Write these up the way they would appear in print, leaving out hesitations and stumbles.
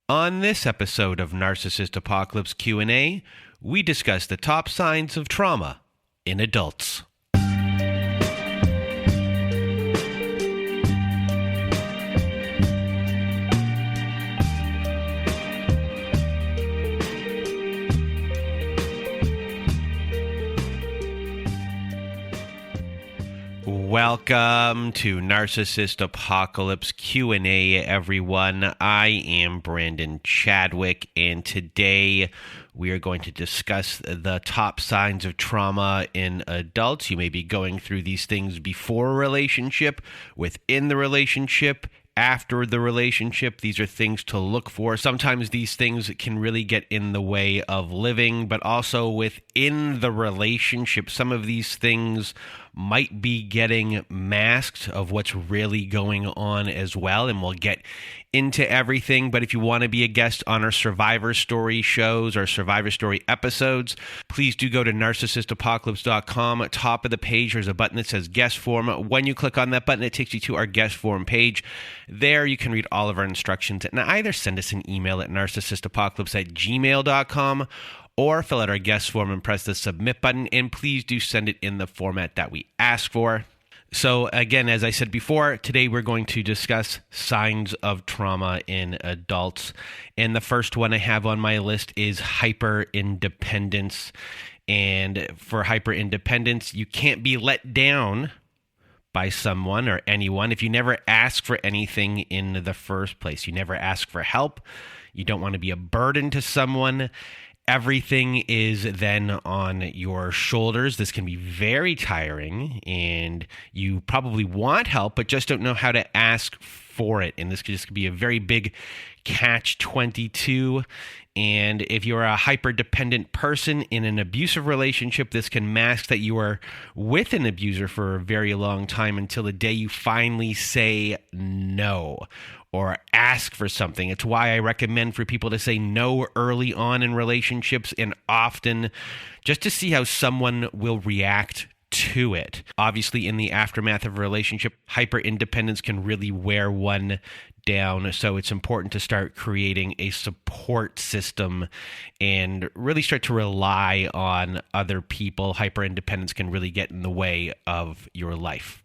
On this episode of Narcissist Apocalypse Q&A, we discuss the top signs of trauma in adults. Welcome to Narcissist Apocalypse Q&A, everyone. I am Brandon Chadwick, and today we are going to discuss the top signs of trauma in adults. You may be going through these things before a relationship, within the relationship, after the relationship. These are things to look for. Sometimes these things can really get in the way of living, but also within the relationship, some of these things might be getting masked of what's really going on as well, and we'll get into everything. But if you want to be a guest on our Survivor Story shows or Survivor Story episodes, please do go to narcissistapocalypse.com. At top of the page, there's a button that says guest form. When you click on that button, it takes you to our guest form page. There you can read all of our instructions and either send us an email at narcissistapocalypse@gmail.com or fill out our guest form and press the submit button, and please do send it in the format that we ask for. So again, as I said before, today we're going to discuss signs of trauma in adults. And the first one I have on my list is hyper-independence. And for hyper-independence, you can't be let down by someone or anyone if you never ask for anything in the first place. You never ask for help. You don't want to be a burden to someone. Everything is then on your shoulders. This can be very tiring, and you probably want help, but just don't know how to ask for it. And this could just be a very big catch-22. And if you're a hyper-dependent person in an abusive relationship, this can mask that you are with an abuser for a very long time until the day you finally say no or ask for something. It's why I recommend for people to say no early on in relationships and often, just to see how someone will react to it. Obviously, in the aftermath of a relationship, hyper-independence can really wear one down. So it's important to start creating a support system and really start to rely on other people. Hyper-independence can really get in the way of your life.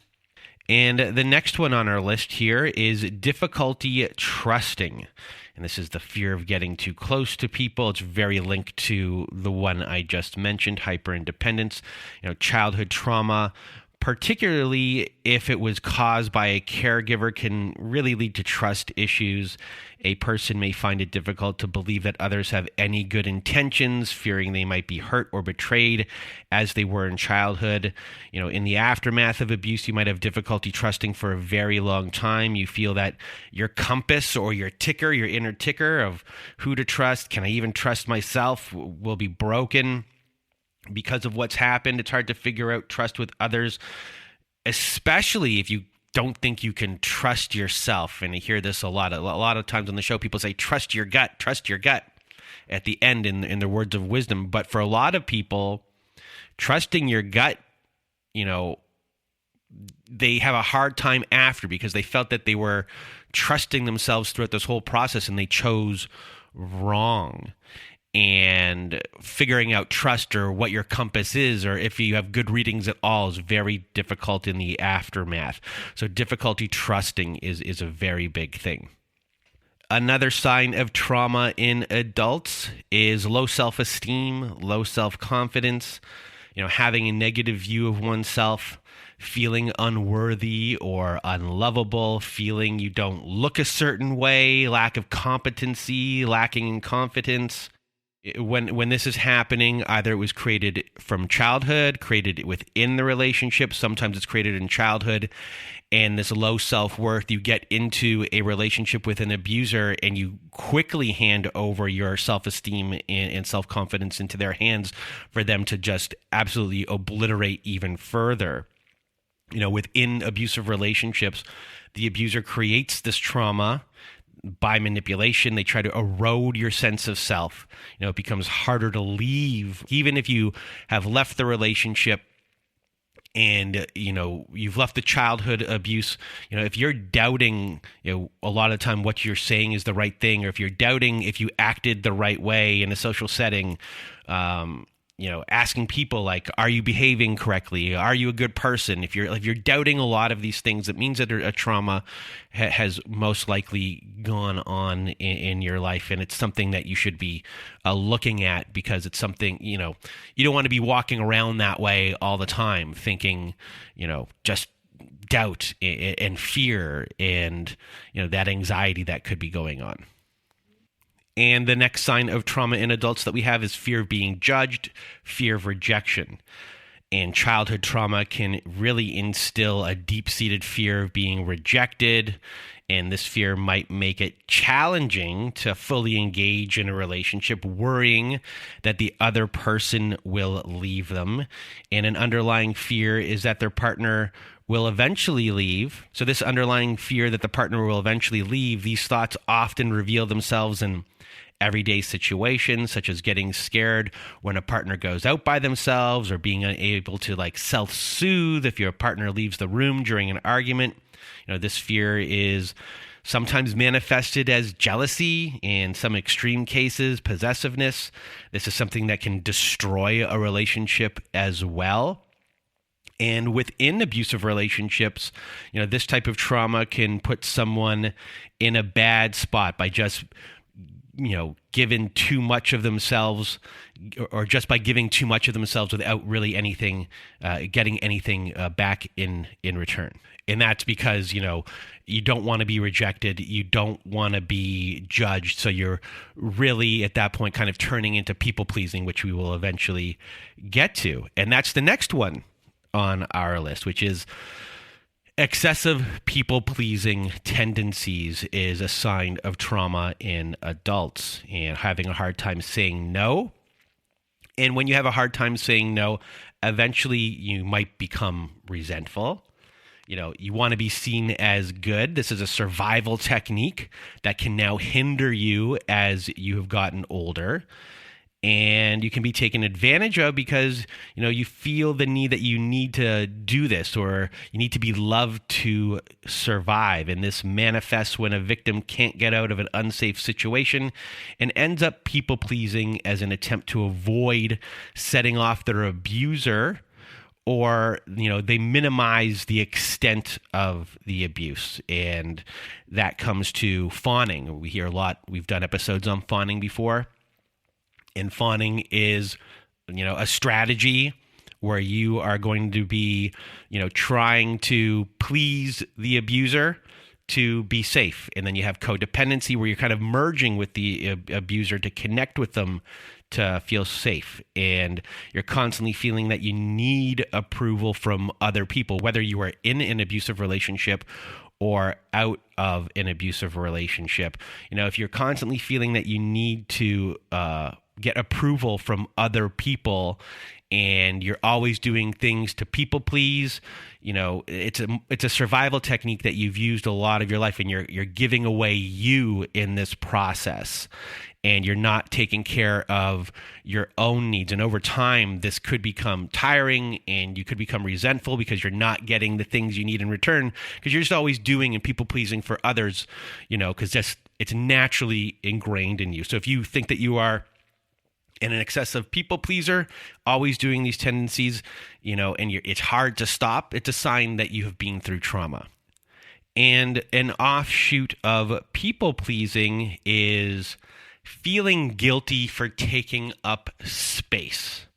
And the next one on our list here is difficulty trusting. And this is the fear of getting too close to people. It's very linked to the one I just mentioned, hyper-independence, childhood trauma, particularly if it was caused by a caregiver, can really lead to trust issues. A person may find it difficult to believe that others have any good intentions, fearing they might be hurt or betrayed as they were in childhood. In the aftermath of abuse, you might have difficulty trusting for a very long time. You feel that your compass or your ticker, your inner ticker of who to trust, can I even trust myself, will be broken. Because of what's happened, it's hard to figure out trust with others, especially if you don't think you can trust yourself. And I hear this a lot of times on the show. People say, trust your gut at the end in their words of wisdom. But for a lot of people, trusting your gut, they have a hard time after because they felt that they were trusting themselves throughout this whole process and they chose wrong. And figuring out trust or what your compass is, or if you have good readings at all, is very difficult in the aftermath. So difficulty trusting is a very big thing. Another sign of trauma in adults is low self-esteem, low self-confidence, having a negative view of oneself, feeling unworthy or unlovable, feeling you don't look a certain way, lack of competency, lacking in confidence. When this is happening, either it was created from childhood, created within the relationship, sometimes it's created in childhood, and this low self-worth, you get into a relationship with an abuser and you quickly hand over your self-esteem and self-confidence into their hands for them to just absolutely obliterate even further. Within abusive relationships, the abuser creates this trauma by manipulation. They try to erode your sense of self. It becomes harder to leave. Even if you have left the relationship and you've left the childhood abuse. If you're doubting a lot of the time what you're saying is the right thing, or if you're doubting if you acted the right way in a social setting, asking people like, are you behaving correctly, are you a good person? If you're doubting a lot of these things, it means that a trauma has most likely gone on in your life, and it's something that you should be looking at, because it's something, you don't want to be walking around that way all the time thinking, just doubt and fear and that anxiety that could be going on. And the next sign of trauma in adults that we have is fear of being judged, fear of rejection. And childhood trauma can really instill a deep-seated fear of being rejected, and this fear might make it challenging to fully engage in a relationship, worrying that the other person will leave them. And an underlying fear is that their partner will eventually leave. So this underlying fear that the partner will eventually leave, these thoughts often reveal themselves in everyday situations, such as getting scared when a partner goes out by themselves, or being unable to self-soothe if your partner leaves the room during an argument. This fear is sometimes manifested as jealousy, in some extreme cases, possessiveness. This is something that can destroy a relationship as well. And within abusive relationships, this type of trauma can put someone in a bad spot by just given too much of themselves, or just by giving too much of themselves without really getting anything back in return. And that's because, you don't want to be rejected. You don't want to be judged. So you're really at that point kind of turning into people pleasing, which we will eventually get to. And that's the next one on our list, which is excessive people-pleasing tendencies is a sign of trauma in adults, and having a hard time saying no. And when you have a hard time saying no, eventually you might become resentful. You want to be seen as good. This is a survival technique that can now hinder you as you have gotten older. And you can be taken advantage of because, you feel the need that you need to do this, or you need to be loved to survive. And this manifests when a victim can't get out of an unsafe situation and ends up people-pleasing as an attempt to avoid setting off their abuser, or, they minimize the extent of the abuse. And that comes to fawning. We hear a lot. We've done episodes on fawning before. And fawning is, a strategy where you are going to be, trying to please the abuser to be safe. And then you have codependency, where you're kind of merging with the abuser to connect with them to feel safe. And you're constantly feeling that you need approval from other people, whether you are in an abusive relationship or out of an abusive relationship. If you're constantly feeling that you need to get approval from other people, and you're always doing things to people please, it's a survival technique that you've used a lot of your life, and you're giving away you in this process, and you're not taking care of your own needs. And over time, this could become tiring, and you could become resentful because you're not getting the things you need in return, because you're just always doing and people pleasing for others, because it's naturally ingrained in you. So if you think that you are an excessive people pleaser, always doing these tendencies, and it's hard to stop, it's a sign that you have been through trauma. And an offshoot of people pleasing is feeling guilty for taking up space.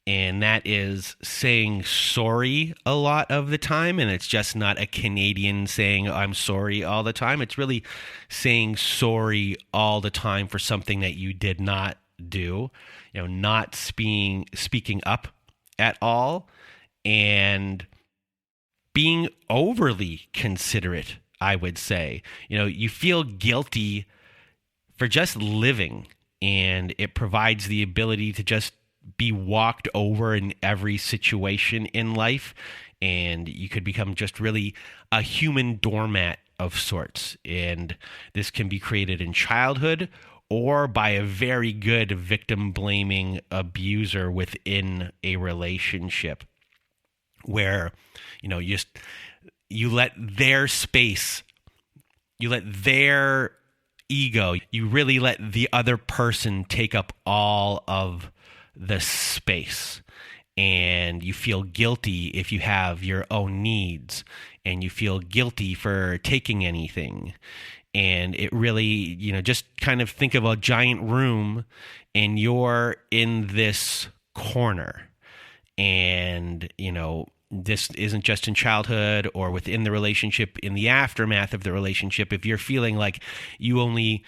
And that is saying sorry a lot of the time. And it's just not a Canadian saying I'm sorry all the time. It's really saying sorry all the time for something that you did not do, not speaking up at all, and being overly considerate, I would say. You feel guilty for just living, and it provides the ability to just be walked over in every situation in life, and you could become just really a human doormat of sorts. And this can be created in childhood or by a very good victim-blaming abuser within a relationship. where, you let their space, you let their ego, you really let the other person take up all of the space. And you feel guilty if you have your own needs, and you feel guilty for taking anything. And it really, just kind of think of a giant room, and you're in this corner. And, this isn't just in childhood or within the relationship, in the aftermath of the relationship. If you're feeling like you only,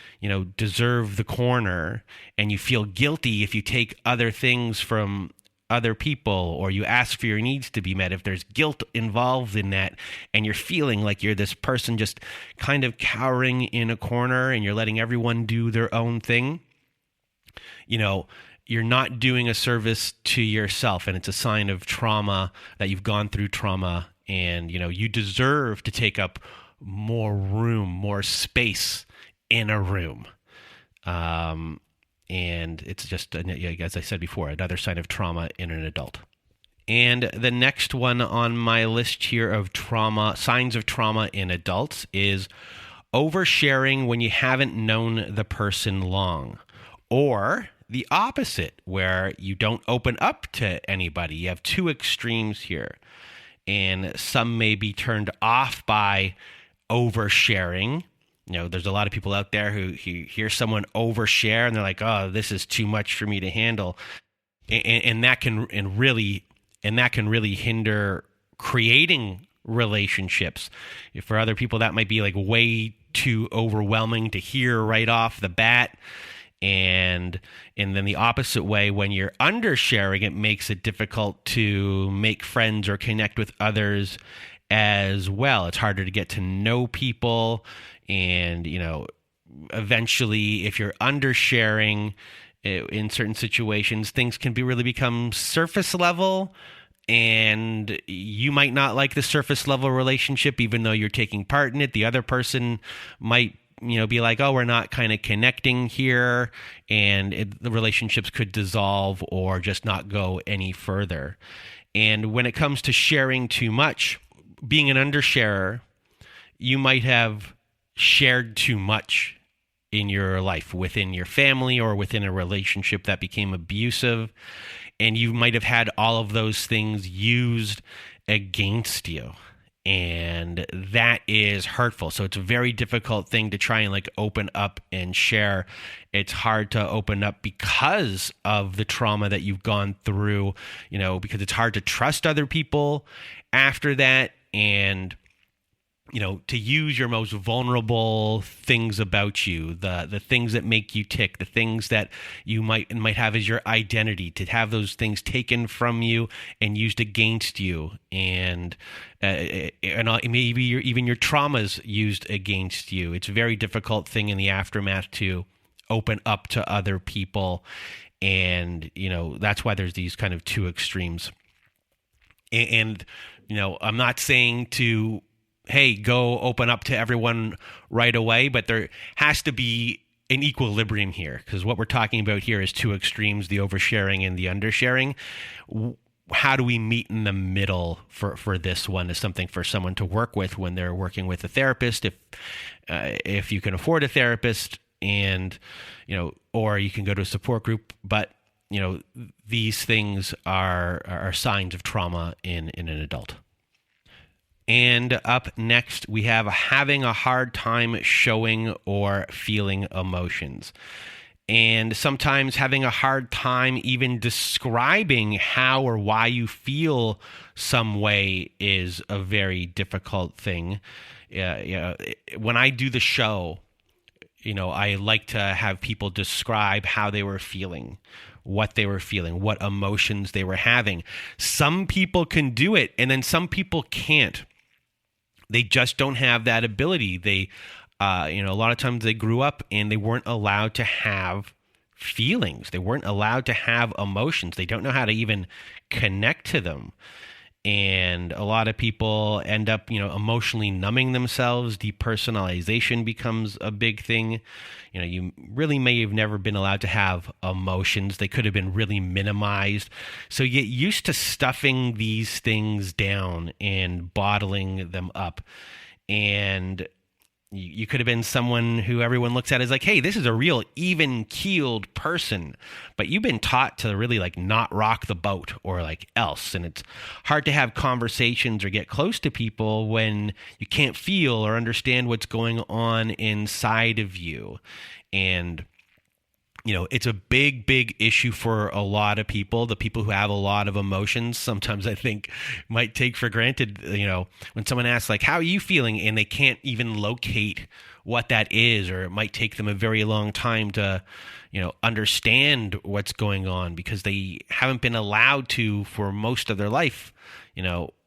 deserve the corner, and you feel guilty if you take other things from other people, or you ask for your needs to be met, if there's guilt involved in that, and you're feeling like you're this person just kind of cowering in a corner, and you're letting everyone do their own thing, you're not doing a service to yourself, and it's a sign of trauma, that you've gone through trauma, and you deserve to take up more room, more space in a room. And it's just, as I said before, another sign of trauma in an adult. And the next one on my list here of trauma, signs of trauma in adults, is oversharing when you haven't known the person long, or the opposite, where you don't open up to anybody. You have two extremes here, and some may be turned off by oversharing. There's a lot of people out there who hear someone overshare, and they're like, "Oh, this is too much for me to handle," and that can really hinder creating relationships. For other people, that might be like way too overwhelming to hear right off the bat. And then the opposite way, when you're undersharing, it makes it difficult to make friends or connect with others as well. It's harder to get to know people. And, eventually, if you're undersharing in certain situations, things can really become surface level. And you might not like the surface level relationship, even though you're taking part in it. The other person might be like, oh, we're not kind of connecting here, and the relationships could dissolve or just not go any further. And when it comes to sharing too much, being an undersharer, you might have shared too much in your life, within your family or within a relationship that became abusive, and you might have had all of those things used against you. And that is hurtful. So it's a very difficult thing to try and open up and share. It's hard to open up because of the trauma that you've gone through, because it's hard to trust other people after that. And to use your most vulnerable things about you, the things that make you tick, the things that you might have as your identity, to have those things taken from you and used against you, and maybe even your traumas used against you. It's a very difficult thing in the aftermath to open up to other people, and that's why there's these kind of two extremes. And I'm not saying to, hey, go open up to everyone right away, but there has to be an equilibrium here, because what we're talking about here is two extremes, the oversharing and the undersharing. How do we meet in the middle for this one is something for someone to work with when they're working with a therapist, if you can afford a therapist, and or you can go to a support group. But these things are signs of trauma in an adult. And up next, we have having a hard time showing or feeling emotions. And sometimes having a hard time even describing how or why you feel some way is a very difficult thing. When I do the show, I like to have people describe how they were feeling, what they were feeling, what emotions they were having. Some people can do it, and then some people can't. They just don't have that ability. They, a lot of times they grew up and they weren't allowed to have feelings. They weren't allowed to have emotions. They don't know how to even connect to them. And a lot of people end up, emotionally numbing themselves. Depersonalization becomes a big thing. You really may have never been allowed to have emotions. They could have been really minimized. So you get used to stuffing these things down and bottling them up. And you could have been someone who everyone looks at as like, hey, this is a real even-keeled person. But you've been taught to really like not rock the boat or like else. And it's hard to have conversations or get close to people when you can't feel or understand what's going on inside of you. And it's a big, big issue for a lot of people. The people who have a lot of emotions, sometimes I think might take for granted, when someone asks like, how are you feeling? And they can't even locate what that is, or it might take them a very long time to, understand what's going on because they haven't been allowed to for most of their life,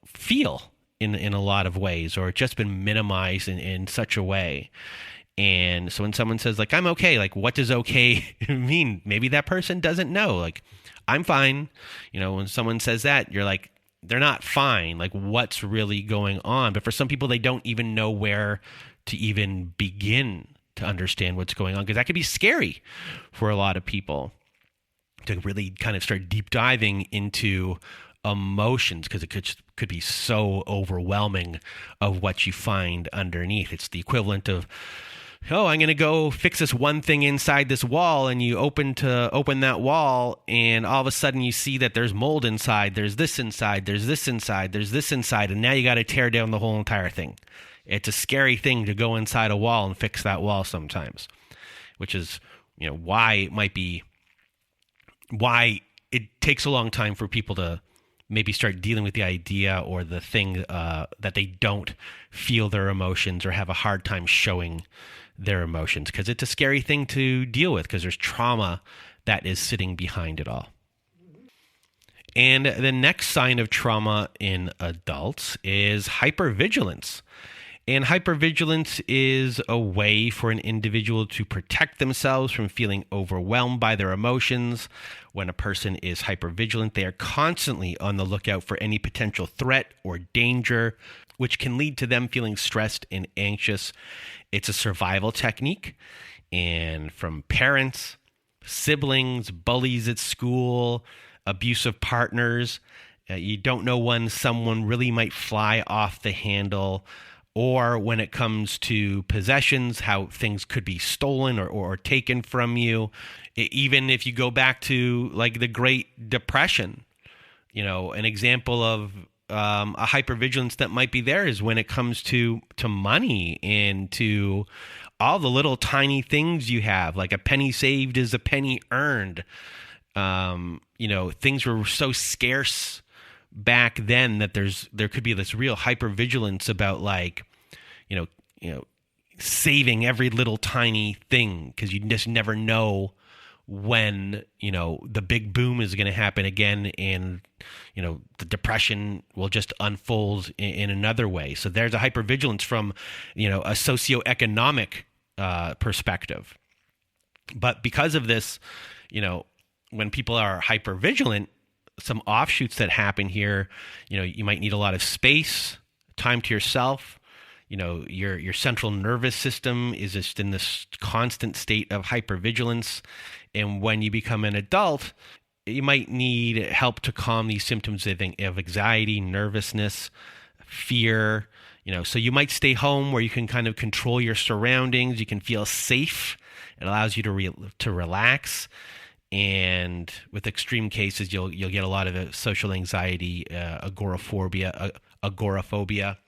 feel in a lot of ways, or just been minimized in such a way. And so when someone says like, I'm okay, like, what does okay mean? Maybe that person doesn't know. Like, I'm fine. When someone says that, you're like, they're not fine. Like, what's really going on? But for some people, they don't even know where to even begin to understand what's going on, because that could be scary for a lot of people to really kind of start deep diving into emotions, because it could be so overwhelming of what you find underneath. It's the equivalent of, oh, I'm going to go fix this one thing inside this wall, and you open that wall, and all of a sudden you see that there's mold inside, there's this inside, there's this inside, there's this inside, and now you got to tear down the whole entire thing. It's a scary thing to go inside a wall and fix that wall sometimes, which is, why it takes a long time for people to maybe start dealing with the idea or the thing that they don't feel their emotions or have a hard time showing their emotions, because it's a scary thing to deal with, because there's trauma that is sitting behind it all. And the next sign of trauma in adults is hypervigilance. And hypervigilance is a way for an individual to protect themselves from feeling overwhelmed by their emotions. When a person is hypervigilant, they are constantly on the lookout for any potential threat or danger, which can lead to them feeling stressed and anxious. It's a survival technique. And from parents, siblings, bullies at school, abusive partners, you don't know when someone really might fly off the handle. Or when it comes to possessions, how things could be stolen or taken from you. Even if you go back to like the Great Depression, an example of a hypervigilance that might be there is when it comes to money and to all the little tiny things you have, like a penny saved is a penny earned. Things were so scarce back then that there could be this real hypervigilance about like, saving every little tiny thing, because you just never know when, the big boom is going to happen again, and, the depression will just unfold in another way. So there's a hypervigilance from, a socioeconomic perspective. But because of this, when people are hypervigilant, some offshoots that happen here, you might need a lot of space, time to yourself. Your central nervous system is just in this constant state of hypervigilance. And when you become an adult, you might need help to calm these symptoms of anxiety, nervousness, fear. So you might stay home where you can kind of control your surroundings. You can feel safe. It allows you to relax. And with extreme cases, you'll get a lot of social anxiety, agoraphobia.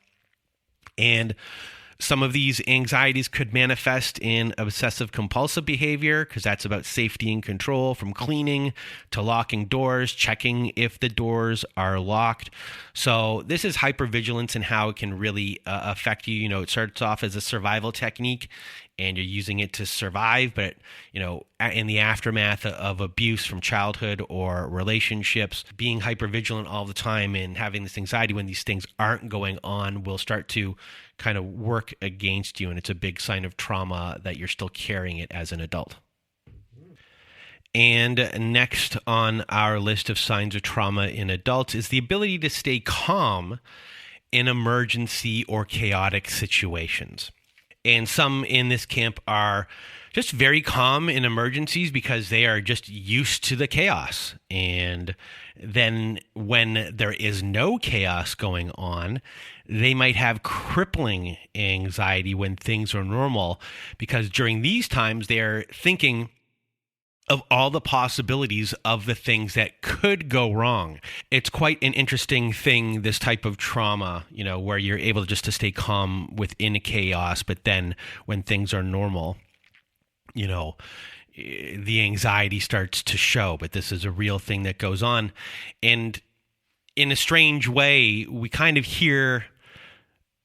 And some of these anxieties could manifest in obsessive compulsive behavior, because that's about safety and control, from cleaning to locking doors, checking if the doors are locked. So this is hypervigilance and how it can really affect you. It starts off as a survival technique, and you're using it to survive, but in the aftermath of abuse from childhood or relationships, being hypervigilant all the time and having this anxiety when these things aren't going on will start to kind of work against you, and it's a big sign of trauma that you're still carrying it as an adult. And next on our list of signs of trauma in adults is the ability to stay calm in emergency or chaotic situations. And some in this camp are just very calm in emergencies because they are just used to the chaos. And then when there is no chaos going on, they might have crippling anxiety when things are normal, because during these times they're thinking of all the possibilities of the things that could go wrong. It's quite an interesting thing, this type of trauma, where you're able just to stay calm within chaos, but then when things are normal, the anxiety starts to show. But this is a real thing that goes on. And in a strange way, we kind of hear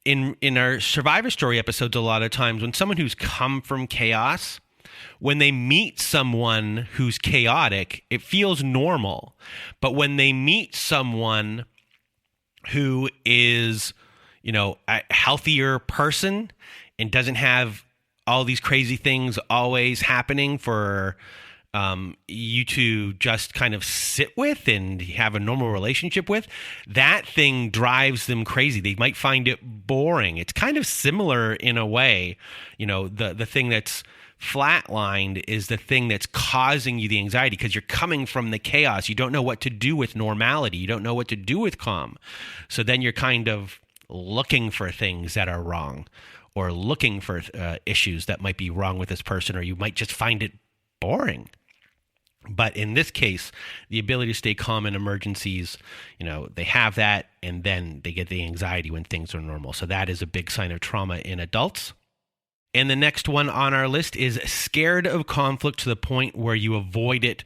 in our Survivor Story episodes a lot of times when someone who's come from chaos, when they meet someone who's chaotic, it feels normal. But when they meet someone who is, a healthier person and doesn't have all these crazy things always happening for you to just kind of sit with and have a normal relationship with, that thing drives them crazy. They might find it boring. It's kind of similar in a way. The thing that's flatlined is the thing that's causing you the anxiety, because you're coming from the chaos. You don't know what to do with normality. You don't know what to do with calm. So then you're kind of looking for things that are wrong, or looking for issues that might be wrong with this person, or you might just find it boring. But in this case, the ability to stay calm in emergencies, they have that, and then they get the anxiety when things are normal. So that is a big sign of trauma in adults. And the next one on our list is scared of conflict to the point where you avoid it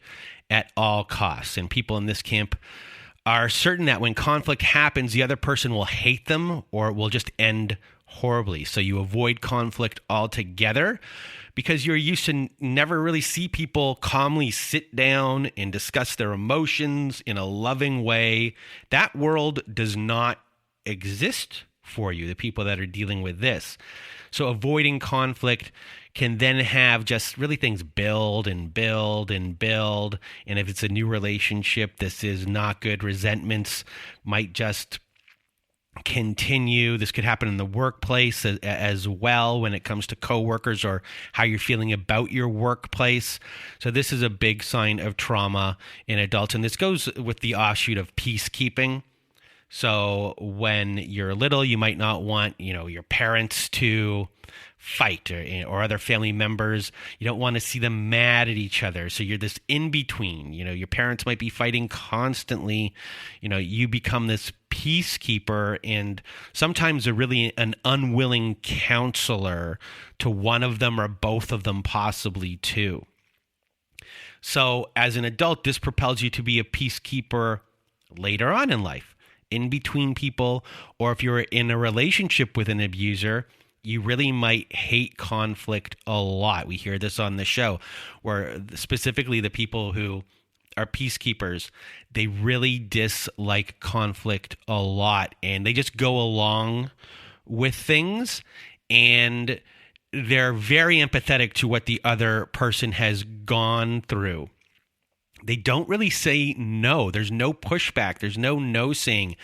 at all costs. And people in this camp are certain that when conflict happens, the other person will hate them or it will just end horribly. So you avoid conflict altogether because you're used to never really see people calmly sit down and discuss their emotions in a loving way. That world does not exist for you, the people that are dealing with this. So avoiding conflict can then have just really things build and build and build. And if it's a new relationship, this is not good. Resentments might just continue. This could happen in the workplace as well when it comes to coworkers or how you're feeling about your workplace. So this is a big sign of trauma in adults. And this goes with the offshoot of peacekeeping. So when you're little, you might not want, your parents to fight or other family members. You don't want to see them mad at each other. So you're this in between. Your parents might be fighting constantly. You become this peacekeeper, and sometimes they're really an unwilling counselor to one of them or both of them, possibly too. So as an adult, this propels you to be a peacekeeper later on in life, in between people, or if you're in a relationship with an abuser, you really might hate conflict a lot. We hear this on the show, where specifically the people who are peacekeepers, they really dislike conflict a lot, and they just go along with things, and they're very empathetic to what the other person has gone through. They don't really say no. There's no pushback. There's no saying,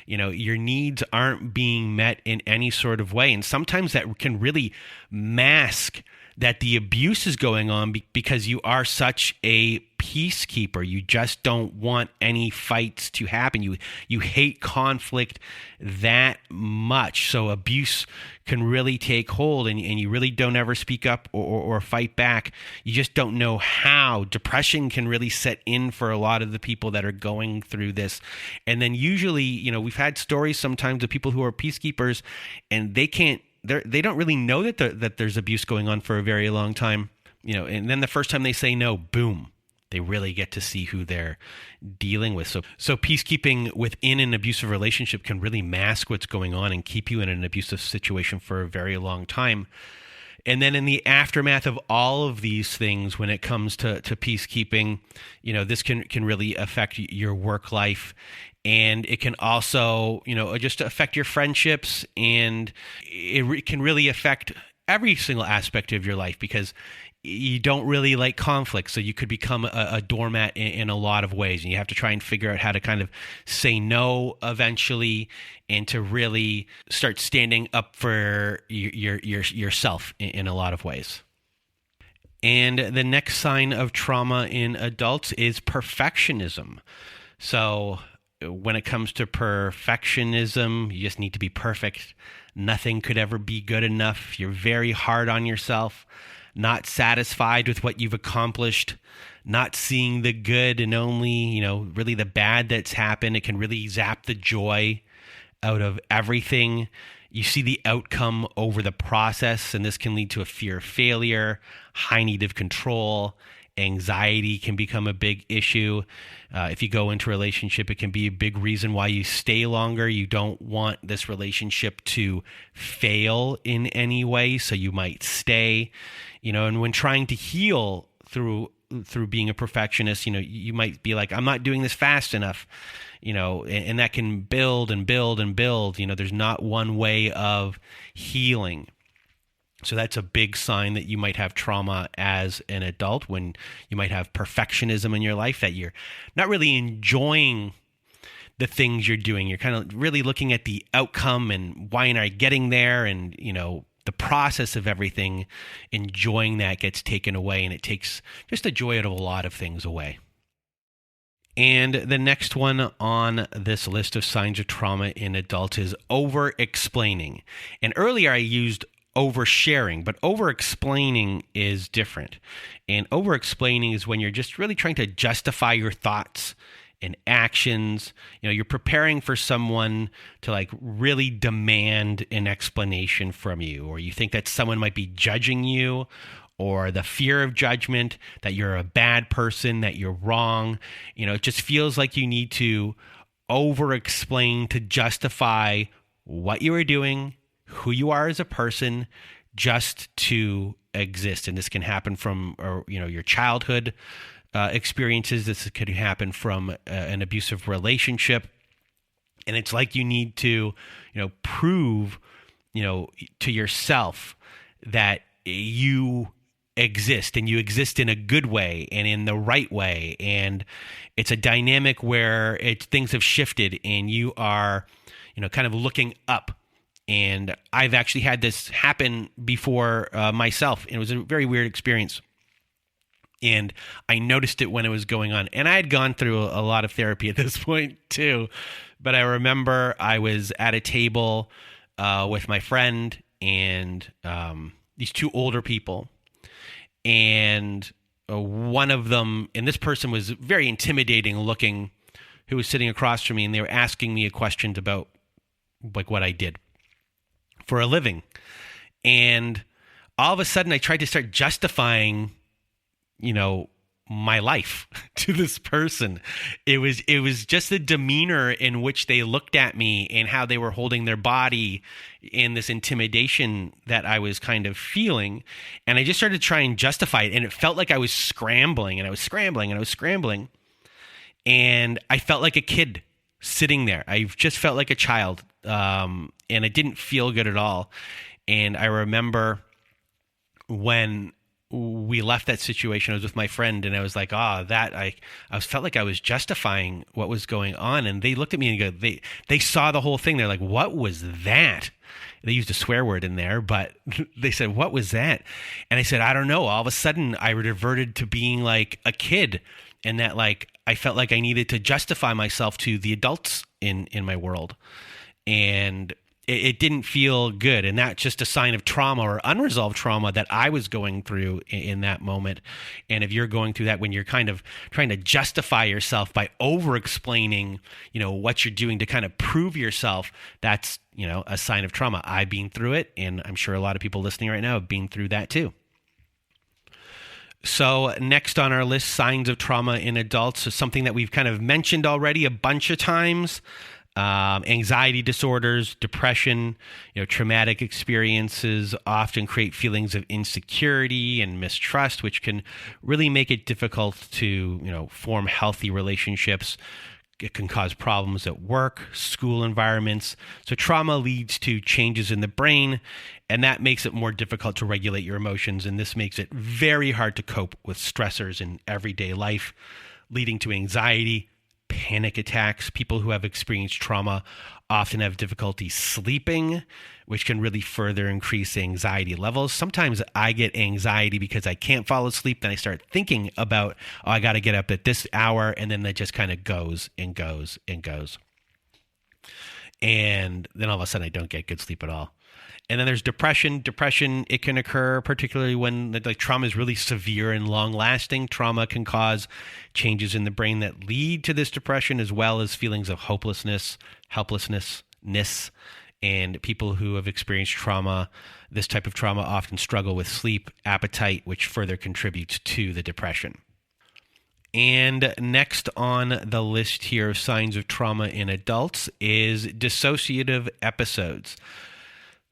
your needs aren't being met in any sort of way. And sometimes that can really mask that the abuse is going on because you are such a peacekeeper. You just don't want any fights to happen. You hate conflict that much. So abuse can really take hold, and you really don't ever speak up or fight back. You just don't know how. Depression can really set in for a lot of the people that are going through this. And then usually, we've had stories sometimes of people who are peacekeepers, and they don't really know that there's abuse going on for a very long time, and then the first time they say no, boom, they really get to see who they're dealing with. So peacekeeping within an abusive relationship can really mask what's going on and keep you in an abusive situation for a very long time. And then in the aftermath of all of these things, when it comes to peacekeeping, this can really affect your work life. And it can also, just affect your friendships, and it can really affect every single aspect of your life, because you don't really like conflict, so you could become a doormat in a lot of ways, and you have to try and figure out how to kind of say no eventually, and to really start standing up for yourself in a lot of ways. And the next sign of trauma in adults is perfectionism. So when it comes to perfectionism, you just need to be perfect. Nothing could ever be good enough. You're very hard on yourself, not satisfied with what you've accomplished, not seeing the good and only, really the bad that's happened. It can really zap the joy out of everything. You see the outcome over the process, and this can lead to a fear of failure, high need of control. Anxiety can become a big issue. If you go into a relationship, it can be a big reason why you stay longer. You don't want this relationship to fail in any way, so you might stay. And when trying to heal through being a perfectionist, you might be like, I'm not doing this fast enough, and that can build and build and build. There's not one way of healing. So that's a big sign that you might have trauma as an adult, when you might have perfectionism in your life, that you're not really enjoying the things you're doing. You're kind of really looking at the outcome and why aren't I getting there, and the process of everything, enjoying that gets taken away, and it takes just the joy out of a lot of things away. And the next one on this list of signs of trauma in adults is over-explaining. And earlier I used oversharing, but over-explaining is different. And over-explaining is when you're just really trying to justify your thoughts and actions. You're preparing for someone to really demand an explanation from you, or you think that someone might be judging you, or the fear of judgment, that you're a bad person, that you're wrong. It just feels like you need to over-explain to justify what you are doing, who you are as a person, just to exist. And this can happen from your childhood experiences. This could happen from an abusive relationship, and it's like you need to prove to yourself that you exist, and you exist in a good way and in the right way. And it's a dynamic where things have shifted, and you are kind of looking up. And I've actually had this happen before myself. And it was a very weird experience. And I noticed it when it was going on. And I had gone through a lot of therapy at this point too. But I remember I was at a table with my friend and these two older people. And one of them, and this person was very intimidating looking, who was sitting across from me. And they were asking me questions about what I did for a living. And all of a sudden I tried to start justifying, my life to this person. It was just the demeanor in which they looked at me and how they were holding their body, in this intimidation that I was kind of feeling. And I just started trying to justify it. And it felt like I was scrambling, and I was scrambling, and I was scrambling. And I felt like a kid sitting there. I just felt like a child. And it didn't feel good at all. And I remember when we left that situation, I was with my friend, and I was like, I felt like I was justifying what was going on. And they looked at me and they saw the whole thing. They're like, what was that? They used a swear word in there, but they said, what was that? And I said, I don't know. All of a sudden I reverted to being like a kid, and that I felt like I needed to justify myself to the adults in my world. And it didn't feel good. And that's just a sign of trauma or unresolved trauma that I was going through in that moment. And if you're going through that when you're kind of trying to justify yourself by over-explaining, what you're doing to kind of prove yourself, that's, a sign of trauma. I've been through it, and I'm sure a lot of people listening right now have been through that too. So next on our list, signs of trauma in adults, is something that we've kind of mentioned already a bunch of times. Anxiety disorders, depression, traumatic experiences often create feelings of insecurity and mistrust, which can really make it difficult to, form healthy relationships. It can cause problems at work, school environments. So trauma leads to changes in the brain, and that makes it more difficult to regulate your emotions. And this makes it very hard to cope with stressors in everyday life, leading to anxiety, panic attacks. People who have experienced trauma often have difficulty sleeping, which can really further increase anxiety levels. Sometimes I get anxiety because I can't fall asleep. Then I start thinking about, oh, I got to get up at this hour. And then that just kind of goes and goes and goes. And then all of a sudden I don't get good sleep at all. And then there's depression. Depression, it can occur particularly when the trauma is really severe and long-lasting. Trauma can cause changes in the brain that lead to this depression, as well as feelings of hopelessness, helplessness. And people who have experienced trauma, this type of trauma, often struggle with sleep, appetite, which further contributes to the depression. And next on the list here of signs of trauma in adults is dissociative episodes.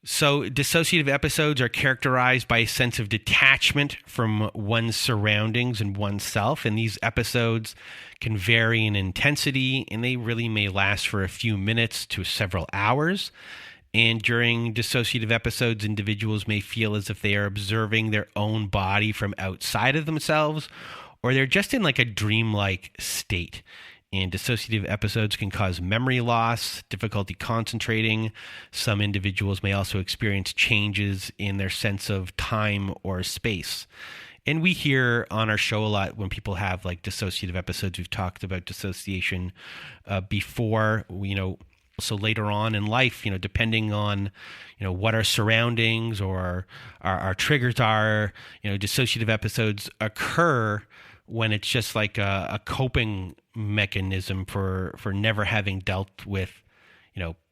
So dissociative episodes are characterized by a sense of detachment from one's surroundings and oneself. And these episodes can vary in intensity, and they really may last for a few minutes to several hours. And during dissociative episodes, individuals may feel as if they are observing their own body from outside of themselves, or they're just in like a dreamlike state. And dissociative episodes can cause memory loss, difficulty concentrating. Some individuals may also experience changes in their sense of time or space. And we hear on our show a lot when people have like dissociative episodes. We've talked about dissociation before, so later on in life, depending on, what our surroundings or our triggers are, dissociative episodes occur when it's just like a coping mechanism for never having dealt with,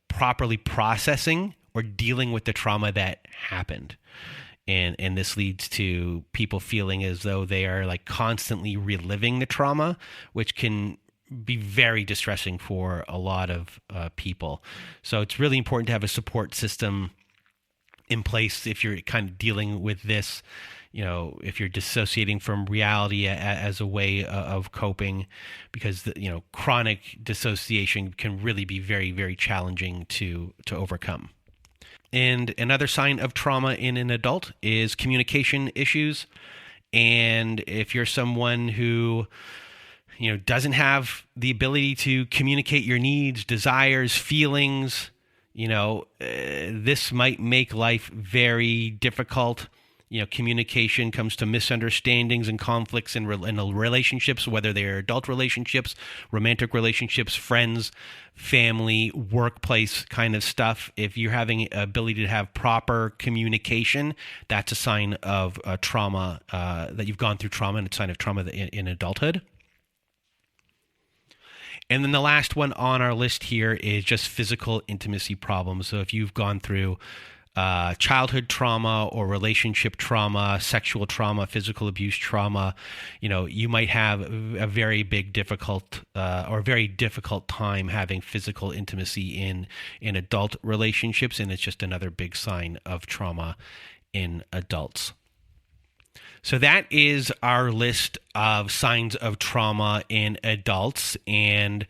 properly processing or dealing with the trauma that happened. And this leads to people feeling as though they are like constantly reliving the trauma, which can be very distressing for a lot of people. So it's really important to have a support system in place if you're kind of dealing with this, if you're dissociating from reality as a way of coping, because chronic dissociation can really be very, very challenging to overcome. And another sign of trauma in an adult is communication issues. And if you're someone who doesn't have the ability to communicate your needs, desires, feelings, this might make life very difficult. Communication comes to misunderstandings and conflicts in relationships, whether they are adult relationships, romantic relationships, friends, family, workplace kind of stuff. If you're having ability to have proper communication, that's a sign of trauma, that you've gone through trauma, and it's a sign of trauma in adulthood. And then the last one on our list here is just physical intimacy problems. So if you've gone through childhood trauma or relationship trauma, sexual trauma, physical abuse trauma, you might have a very difficult time having physical intimacy in adult relationships. And it's just another big sign of trauma in adults. So that is our list of signs of trauma in adults. And,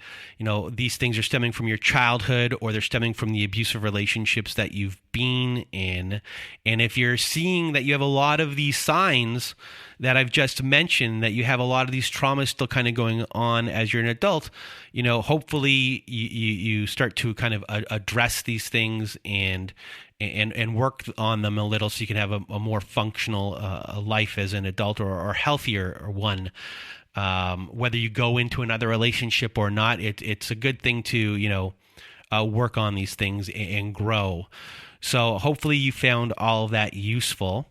these things are stemming from your childhood, or they're stemming from the abusive relationships that you've been in. And if you're seeing that you have a lot of these signs that I've just mentioned, that you have a lot of these traumas still kind of going on as you're an adult, hopefully you start to kind of address these things and work on them a little, so you can have a more functional life as an adult, or healthier one. Whether you go into another relationship or not, it's a good thing to work on these things and grow. So hopefully you found all of that useful.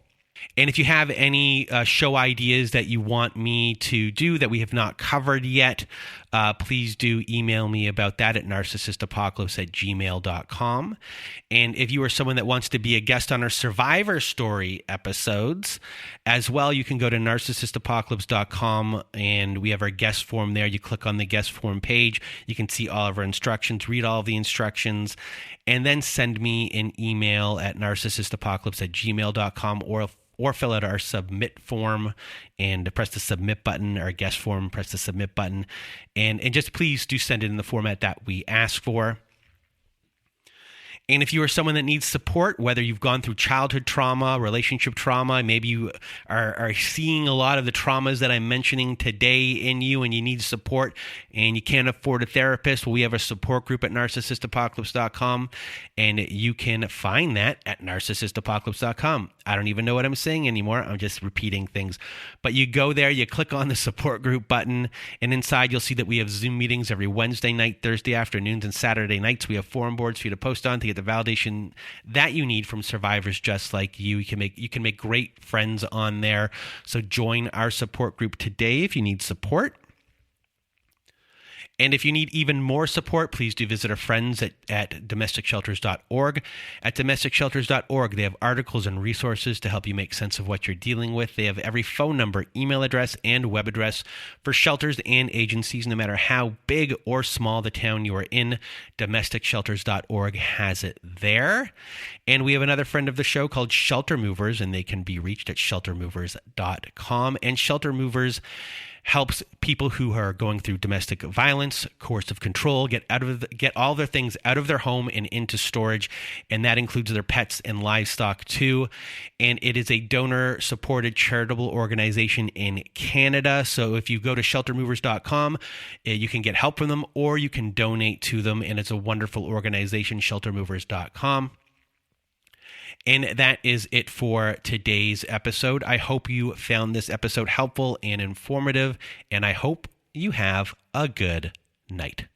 And if you have any show ideas that you want me to do that we have not covered yet, please do email me about that at narcissistapocalypse@gmail.com. And if you are someone that wants to be a guest on our Survivor Story episodes as well, you can go to narcissistapocalypse.com, and we have our guest form there. You click on the guest form page. You can see all of our instructions, read all of the instructions, and then send me an email at narcissistapocalypse@gmail.com, or or fill out our submit form and press the submit button, our guest form, press the submit button. And just please do send it in the format that we ask for. And if you are someone that needs support, whether you've gone through childhood trauma, relationship trauma, maybe you are seeing a lot of the traumas that I'm mentioning today in you and you need support and you can't afford a therapist, well, we have a support group at narcissistapocalypse.com, and you can find that at narcissistapocalypse.com. I don't even know what I'm saying anymore. I'm just repeating things. But you go there, you click on the support group button, and inside you'll see that we have Zoom meetings every Wednesday night, Thursday afternoons, and Saturday nights. We have forum boards for you to post on to get the validation that you need from survivors just like you. You can make great friends on there. So join our support group today if you need support. And if you need even more support, please do visit our friends at domesticshelters.org. At domesticshelters.org, they have articles and resources to help you make sense of what you're dealing with. They have every phone number, email address, and web address for shelters and agencies, no matter how big or small the town you are in. Domesticshelters.org has it there. And we have another friend of the show called Shelter Movers, and they can be reached at sheltermovers.com. And Shelter Movers helps people who are going through domestic violence, coercive control, get all their things out of their home and into storage, and that includes their pets and livestock too. And it is a donor-supported charitable organization in Canada. So if you go to sheltermovers.com, you can get help from them or you can donate to them, and it's a wonderful organization, sheltermovers.com. And that is it for today's episode. I hope you found this episode helpful and informative, and I hope you have a good night.